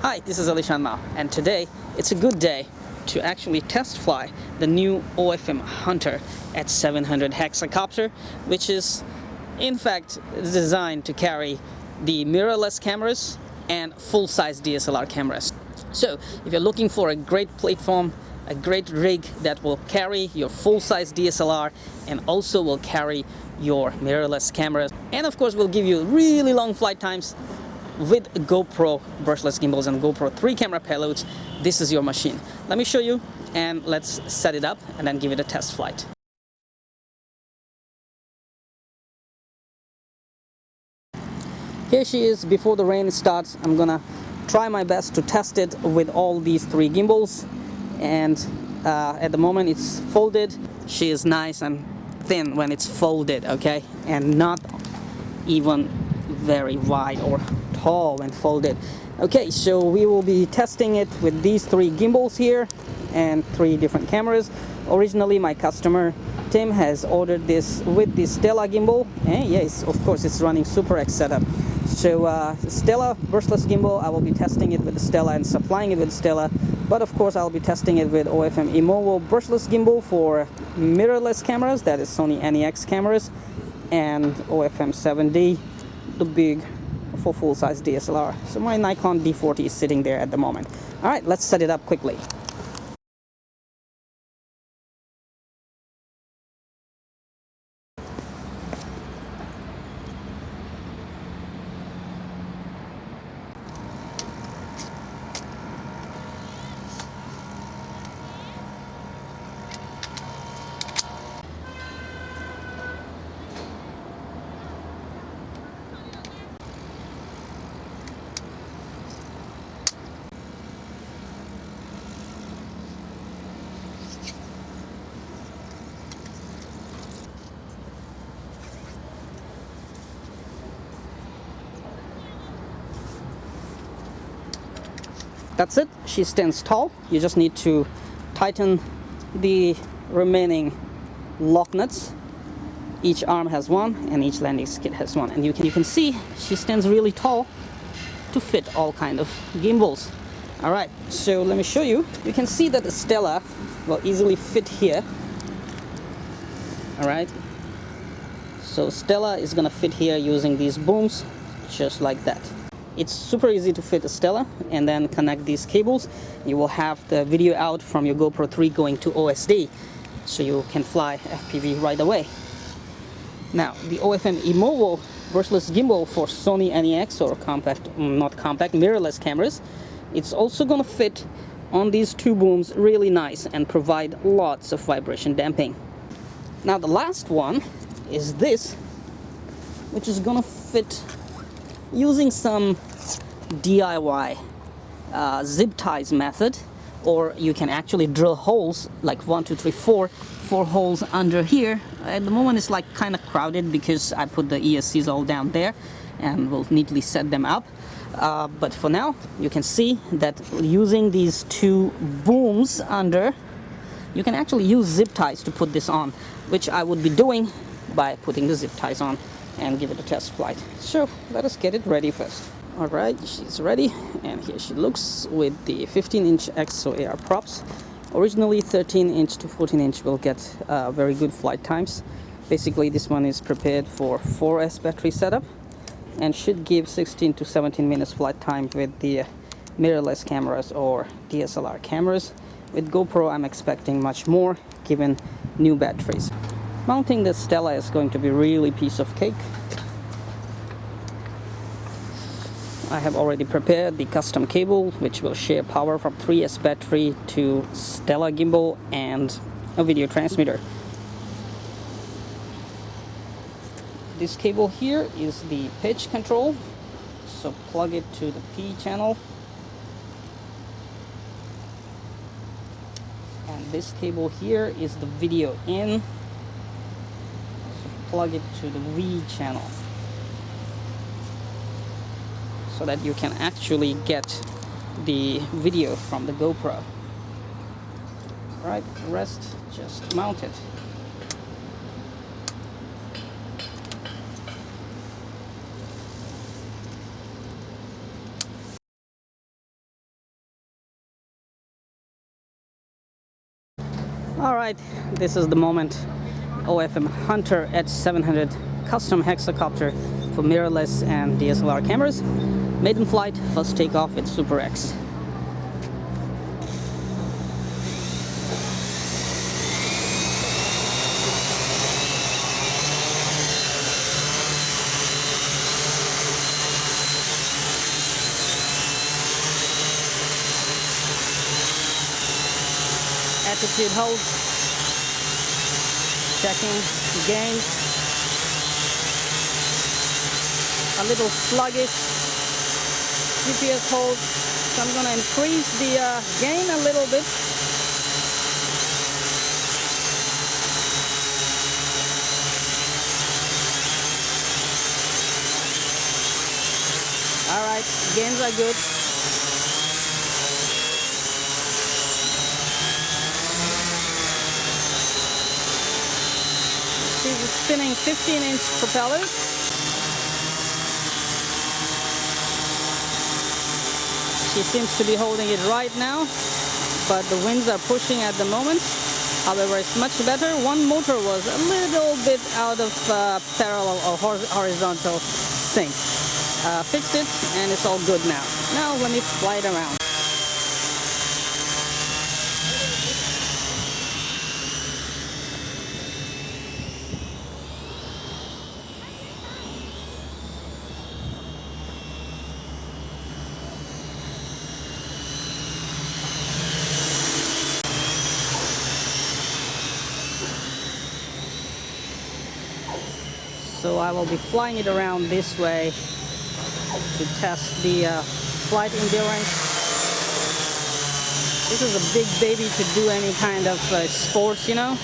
Hi, this is Alishan Mao, and today it's a good day to actually test fly the new OFM Hunter H700 Hexacopter, which is in fact designed to carry the mirrorless cameras and full-size DSLR cameras. So if you're looking for a great platform, a great rig that will carry your full-size DSLR and also will carry your mirrorless cameras, and of course will give you really long flight times with GoPro brushless gimbals and GoPro 3 camera payloads, this is your machine. Let me show you and let's set it up and then give it a test flight. Here she is before the rain starts. I'm gonna try my best to test it with all these three gimbals, and at the moment it's folded. She is nice and thin when it's folded, okay, and not even very wide or tall when folded. Okay, so we will be testing it with these three gimbals here and three different cameras. Originally my customer Tim has ordered this with the Stella gimbal, and yes, of course it's running SuperX setup. So Stella brushless gimbal, I will be testing it with the Stella and supplying it with Stella, but of course I'll be testing it with OFM Immovo brushless gimbal for mirrorless cameras, that is Sony NEX cameras, and OFM 7D, the big for full-size DSLR. So my Nikon D40 is sitting there at the moment. All right, let's set it up quickly. That's it. She stands tall. You just need to tighten the remaining lock nuts. Each arm has one and each landing skid has one, and you can see she stands really tall to fit all kind of gimbals. All right, so let me show you. You can see that the Stella will easily fit here. All right, so Stella is gonna fit here using these booms just like that. It's super easy to fit a Stella and then connect these cables. You will have the video out from your GoPro 3 going to OSD, so you can fly FPV right away. Now, the OFM Immovo brushless gimbal for Sony NEX or not compact, mirrorless cameras, it's also gonna fit on these two booms really nice and provide lots of vibration damping. Now, the last one is this, which is gonna fit using some DIY zip ties method, or you can actually drill holes like 1, 2, 3, 4 holes under here. At the moment it's like kind of crowded because I put the ESCs all down there and we'll neatly set them up, but for now you can see that using these two booms under, you can actually use zip ties to put this on, which I would be doing by putting the zip ties on and give it a test flight. So let us get it ready first. All right, she's ready, and here she looks with the 15-inch XO AR props. Originally 13-inch to 14-inch will get very good flight times. Basically this one is prepared for 4S battery setup and should give 16 to 17 minutes flight time with the mirrorless cameras or DSLR cameras. With GoPro I'm expecting much more given new batteries. Mounting the Stella is going to be really piece of cake. I have already prepared the custom cable which will share power from 3S battery to Stella gimbal and a video transmitter. This cable here is the pitch control, so plug it to the P channel. And this cable here is the video in. Plug it to the V channel so that you can actually get the video from the GoPro. Right, the rest just mount it. Alright, this is the moment. OFM Hunter H700 custom hexacopter for mirrorless and DSLR cameras. Maiden flight, first takeoff with SuperX. Attitude hold, checking gains, a little sluggish GPS hold, so I'm going to increase the gain a little bit. Alright, gains are good. She's spinning 15-inch propellers. She seems to be holding it right now, but the winds are pushing at the moment. However, it's much better. One motor was a little bit out of parallel or horizontal sync. Fixed it, and it's all good now. Now let me fly it around. So I will be flying it around this way to test the flight endurance. This is a big baby to do any kind of sports, you know,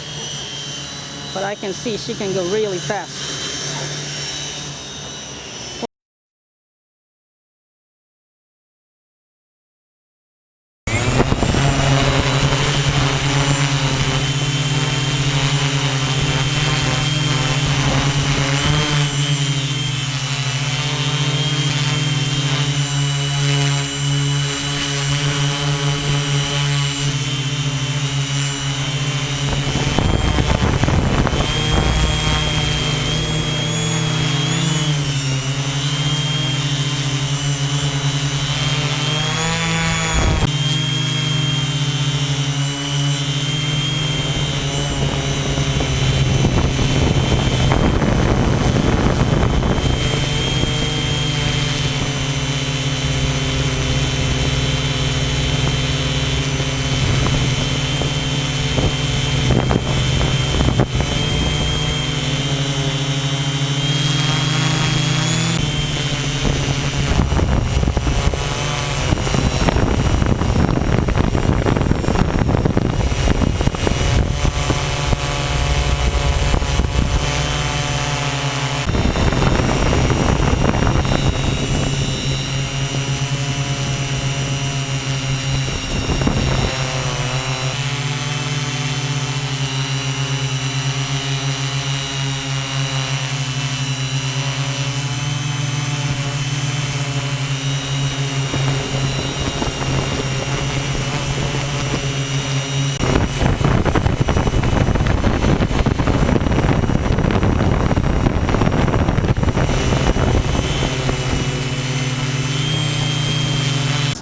but I can see she can go really fast.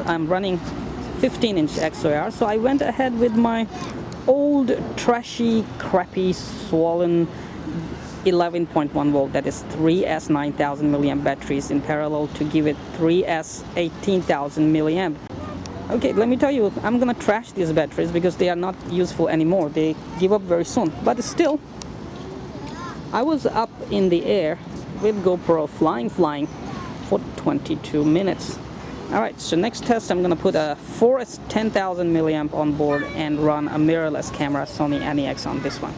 I'm running 15-inch XLR, so I went ahead with my old trashy crappy swollen 11.1 volt, that is 3S 9000 milliamp batteries in parallel to give it 3S 18,000 milliamp. Okay, let me tell you, I'm gonna trash these batteries because they are not useful anymore. They give up very soon, but still I was up in the air with GoPro flying for 22 minutes. Alright, so next test I'm gonna put a 4S 10,000 milliamp on board and run a mirrorless camera Sony NEX on this one.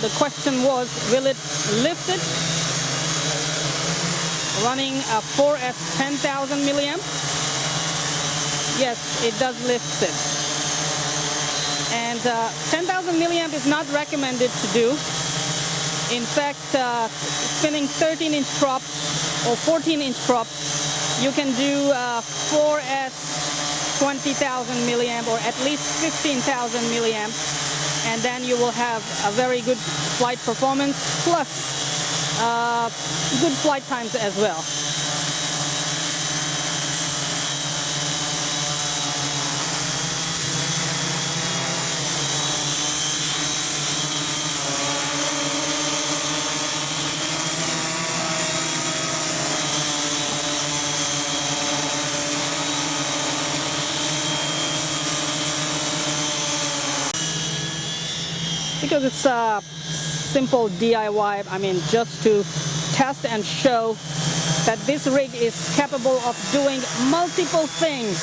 the question was, will it lift it? Running a 4S 10,000 milliamp. Yes, it does lift it. And 10,000 milliamp is not recommended to do. In fact, spinning 13-inch props or 14-inch props, you can do 4S 20,000 milliamp or at least 15,000 milliamp, and then you will have a very good flight performance plus good flight times as well. Because it's a simple DIY, I mean, just to test and show that this rig is capable of doing multiple things.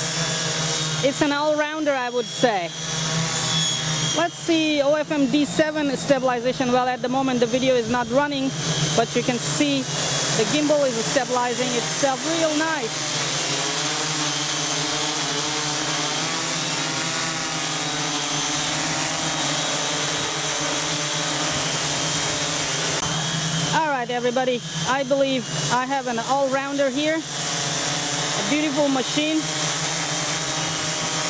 It's an all-rounder, I would say. Let's see OFM D7 stabilization. Well, at the moment the video is not running, but you can see the gimbal is stabilizing itself real nice. Alright everybody, I believe I have an all-rounder here. A beautiful machine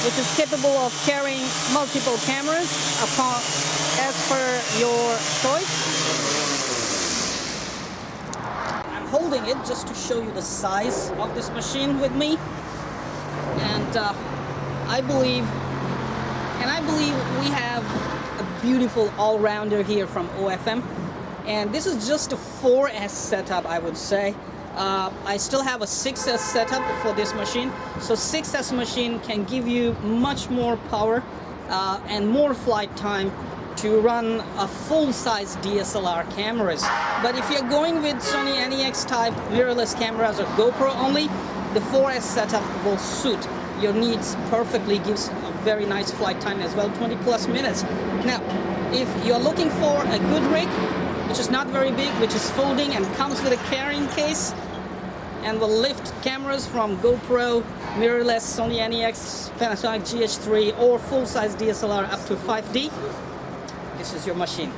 which is capable of carrying multiple cameras as per your choice. I'm holding it just to show you the size of this machine with me. And I believe we have a beautiful all-rounder here from OFM. And this is just a 4S setup, I would say. I still have a 6S setup for this machine. So 6S machine can give you much more power and more flight time to run a full-size DSLR cameras. But if you're going with Sony NEX type mirrorless cameras or GoPro only, the 4S setup will suit your needs perfectly, gives a very nice flight time as well, 20 plus minutes. Now, if you're looking for a good rig, which is not very big, which is folding and comes with a carrying case and will lift cameras from GoPro, mirrorless, Sony NEX, Panasonic GH3 or full-size DSLR up to 5D, this is your machine.